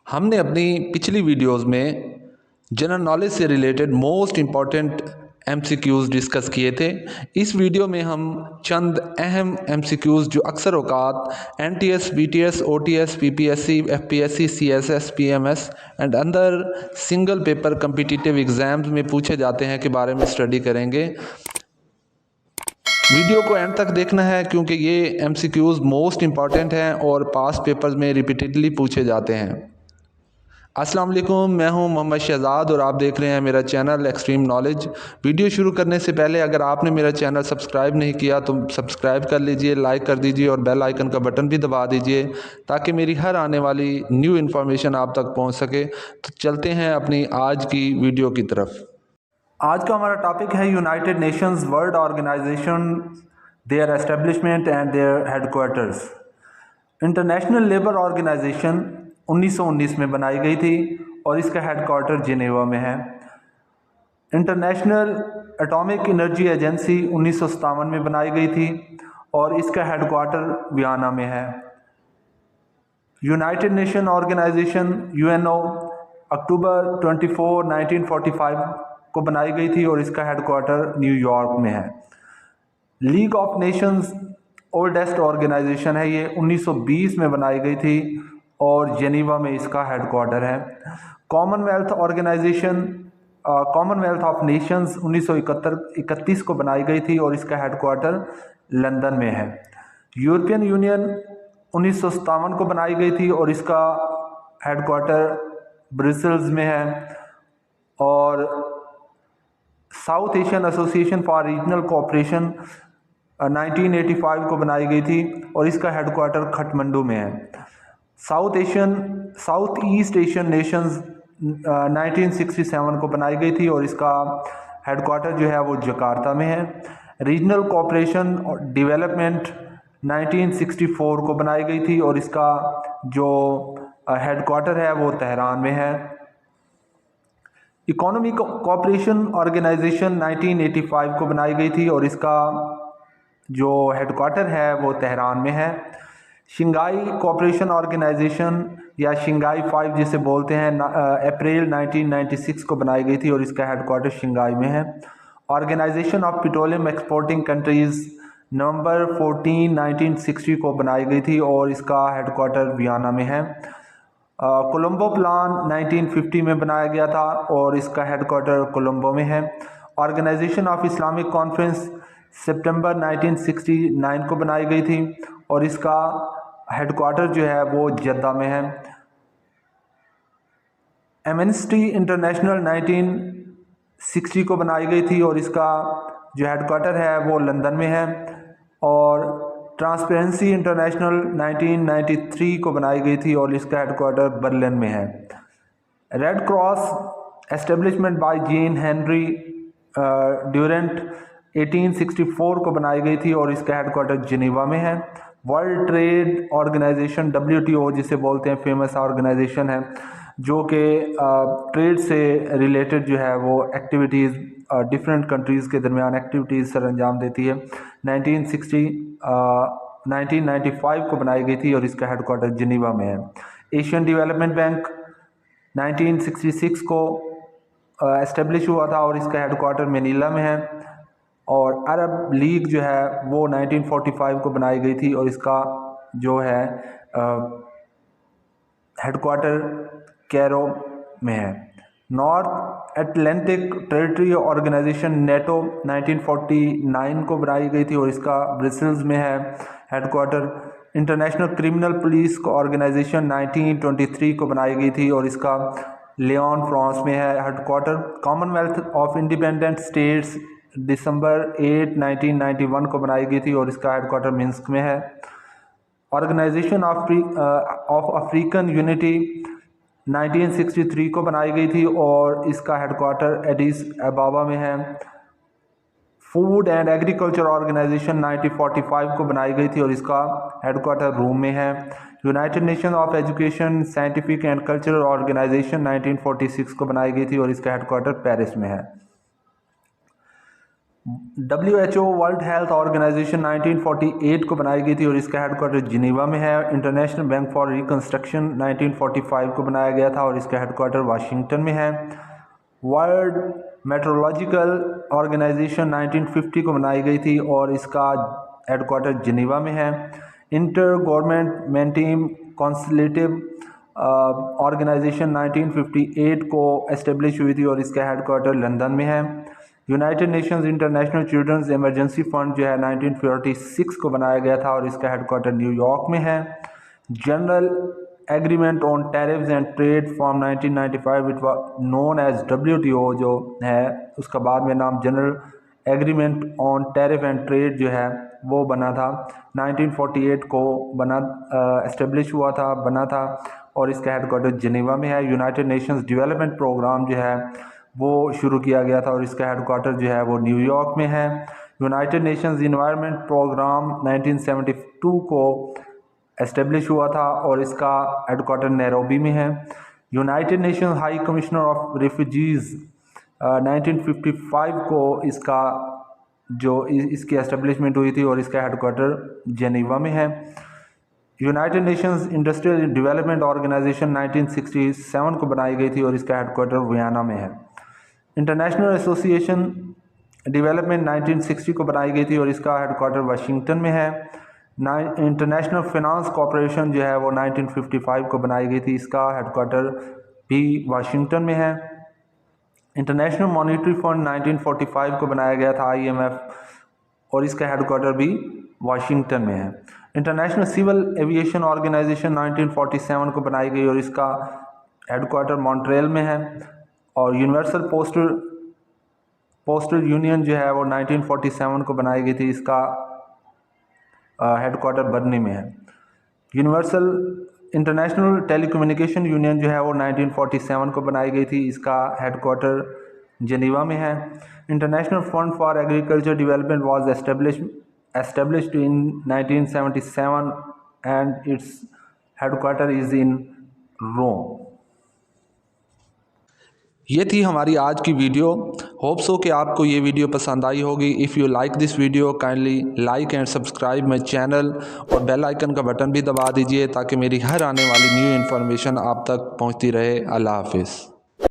हमने अपनी पिछली वीडियोस में जनरल नॉलेज से related most important MCQs discuss किए थे। इस वीडियो में हम चंद अहम एमसीक्यूज़ जो अक्सर औकात NTS, BTS, OTS, PPSC, FPSC, CSS, PMS and अंदर सिंगल पेपर कम्पिटिटिव एग्ज़ाम्स में पूछे जाते हैं के बारे में स्टडी करेंगे। वीडियो को एंड तक देखना है क्योंकि ये एमसीक्यूज़ मोस्ट इम्पॉर्टेंट हैं और पास्ट पेपर्स में रिपीटेडली पूछे जाते हैं। अस्सलाम वालेकुम, मैं हूं मोहम्मद शहजाद और आप देख रहे हैं मेरा चैनल एक्सट्रीम नॉलेज। वीडियो शुरू करने से पहले अगर आपने मेरा चैनल सब्सक्राइब नहीं किया तो सब्सक्राइब कर लीजिए, लाइक कर दीजिए और बेल आइकन का बटन भी दबा दीजिए ताकि मेरी हर आने वाली न्यू इन्फॉर्मेशन आप तक पहुंच सके। तो चलते हैं अपनी आज की वीडियो की तरफ। आज का हमारा टॉपिक है United Nations world organisation, their establishment and their headquarters. International labour organisation 1919 में बनाई गई थी और इसका हेडक्वार्टर जिनेवा में है। इंटरनेशनल एटॉमिक एनर्जी एजेंसी 1957 में बनाई गई थी और इसका हेडक्वार्टर वियना में है। यूनाइटेड नेशन ऑर्गेनाइजेशन यूएनओ अक्टूबर 24, 1945 को बनाई गई थी और इसका हेडक्वार्टर न्यूयॉर्क में है। League of nations oldest organisation है, ये 1920 में बनाई गई थी और जेनीवा में इसका हेडक्वार्टर है। Commonwealth organisation Commonwealth of Nations 1931 को बनाई गई थी और इसका हेडक्वार्टर लंदन में है। यूरोपियन यूनियन 1957 को बनाई गई थी और इसका हेडक्वार्टर ब्रसेल्स में है। और south Asian association for regional cooperation 1985 को बनाई गई थी और इसका हेडक्वार्टर काठमांडू में है। साउथ ईस्ट एशियन नेशंस 1967 को बनाई गई थी और इसका हेडक्वार्टर जो है वो जकार्ता में है। रीजनल कोऑपरेशन और डेवलपमेंट 1964 को बनाई गई थी और इसका जो हेडक्वार्टर है वो तेहरान में है। इकोनॉमिक कोऑपरेशन ऑर्गेनाइजेशन 1985 को बनाई गई थी और इसका जो हेडक्वार्टर है वो तेहरान में है। शंघाई कोऑपरेशन ऑर्गेनाइजेशन या शंघाई 5 जिसे बोलते हैं अप्रैल 1996 को बनाई गई थी और इसका हेडक्वार्टर शंघाई में है। Organization of Petroleum Exporting Countries November 14, 1960 को बनाई गई थी और इसका हेडक्वार्टर वियना में है। कोलंबो प्लान 1950 में बनाया गया था और इसका हेडक्वार्टर कोलंबो में है। ऑर्गेनाइजेशन ऑफ इस्लामिक कॉन्फ्रेंस सितंबर 1969 को बनाई गई थी और इसका हेडक्वार्टर जो है वो जद्दा में है। एमनेस्टी इंटरनेशनल 1960 को बनाई गई थी और इसका जो हेडक्वार्टर है वो लंदन में है। और ट्रांसपेरेंसी इंटरनेशनल 1993 को बनाई गई थी और इसका हेडक्वार्टर बर्लिन में है। रेड क्रॉस एस्टेब्लिशमेंट बाय जेन हेनरी ड्यूरेंट 1864 को बनाई गई थी और इसका हेडक्वार्टर जिनेवा में है। वर्ल्ड ट्रेड ऑर्गेनाइजेशन WTO जिसे बोलते हैं फेमस ऑर्गेनाइजेशन है जो कि ट्रेड से रिलेटेड जो है वो एक्टिविटीज़ डिफरेंट कंट्रीज़ के दरमियान एक्टिविटीज़ सर अंजाम देती है। 1995 को बनाई गई थी और इसका हेडक्वार्टर जिनेवा में है। एशियन डेवलपमेंट बैंक 1966 को एस्टेब्लिश हुआ था और इसका हेडक्वार्टर मैनीला में है। और अरब लीग जो है वो 1945 को बनाई गई थी और इसका जो है हेडक्वार्टर कैरो में है। North Atlantic Territory Organisation NATO 1949 को बनाई गई थी और इसका ब्रसेल्स में है headquarter. International Criminal Police Organisation 1923 को बनाई गई थी और इसका लियोन फ्रांस में है headquarter. Commonwealth of Independent States December 8, 1991 को बनाई गई थी और इसका हेडक्वार्टर मिन्स्क में है। ऑर्गेनाइजेशन ऑफ अफ्रीकन यूनिटी 1963 को बनाई गई थी और इसका हेडक्वार्टर एडिस अबाबा में है। फूड एंड एग्रीकल्चर ऑर्गेनाइजेशन 1945 को बनाई गई थी और इसका हेडक्वार्टर रोम में है। United Nation of Education Scientific and Cultural Organisation 1946 को बनाई गई थी और इसका हेडक्वार्टर पेरिस में है। WHO वर्ल्ड हेल्थ ऑर्गेनाइजेशन 1948 को बनाई गई थी और इसका हेडक्वार्टर जिनेवा में है। इंटरनेशनल बैंक फॉर रिकंस्ट्रक्शन 1945 को बनाया गया था और इसका हेडक्वार्टर वाशिंगटन में है। वर्ल्ड मेट्रोलॉजिकल ऑर्गेनाइजेशन 1950 को बनाई गई थी और इसका हेडक्वार्टर जिनेवा में है। इंटर गवर्नमेंट मेंटेन कॉन्सलेटिव ऑर्गेनाइजेशन 1958 को एस्टेब्लिश हुई थी और इसका हेडक्वार्टर लंदन में है। United Nations International Children's Emergency Fund जो है 1946 को बनाया गया था और इसका हेडक्वार्टर न्यूयॉर्क में है। General Agreement on Tariffs and Trade form 1995 it was known as WTO जो है उसका बाद में नाम General Agreement on Tariff and Trade जो है वो बना था। 1948 को एस्टेब्लिश हुआ था बना था और इसका हेडक्वार्टर जिनेवा में है। यूनाइटेड नेशंस डेवलपमेंट प्रोग्राम जो है वो शुरू किया गया था और इसका हेडक्वार्टर जो है वो न्यूयॉर्क में है। यूनाइटेड नेशंस इन्वायरमेंट प्रोग्राम 1972 को एस्टेब्लिश हुआ था और इसका हेडक्वार्टर नैरोबी में है। United Nations high commissioner of refugees 1955 को इसका इसकी एस्टेब्लिशमेंट हुई थी और इसका हेडक्वार्टर जेनेवा में है। United Nations Industrial Development Organisation 1967 को बनाई गई थी और इसका हेडक्वार्टर वियना में है। इंटरनेशनल एसोसिएशन डेवलपमेंट 1960 को बनाई गई थी और इसका हेडक्वार्टर वाशिंगटन में है। इंटरनेशनल फाइनेंस कॉरपोरेशन जो है वो 1955 को बनाई गई थी, इसका हेडक्वार्टर भी वाशिंगटन में है। इंटरनेशनल मॉनेटरी फंड 1945 को बनाया गया था IMF और इसका हेडक्वार्टर भी वाशिंगटन में है। इंटरनेशनल सिविल एविएशन ऑर्गेनाइजेशन 1947 को बनाई गई और इसका हेडक्वार्टर मॉन्ट्रियल में है। और यूनिवर्सल पोस्टल यूनियन जो है वो 1947 को बनाई गई थी, इसका हेडक्वार्टर बर्नी में है। यूनिवर्सल इंटरनेशनल टेलीकम्युनिकेशन यूनियन जो है वो 1947 को बनाई गई थी, इसका हेडक्वार्टर जेनेवा में है। International fund for agriculture development was established in 1977 and its headquarter is in Rome। ये थी हमारी आज की वीडियो। होप सो कि आपको ये वीडियो पसंद आई होगी। If you like this video kindly like and subscribe my channel और बेल आइकन का बटन भी दबा दीजिए ताकि मेरी हर आने वाली न्यू इन्फॉर्मेशन आप तक पहुंचती रहे। अल्लाह हाफिज़।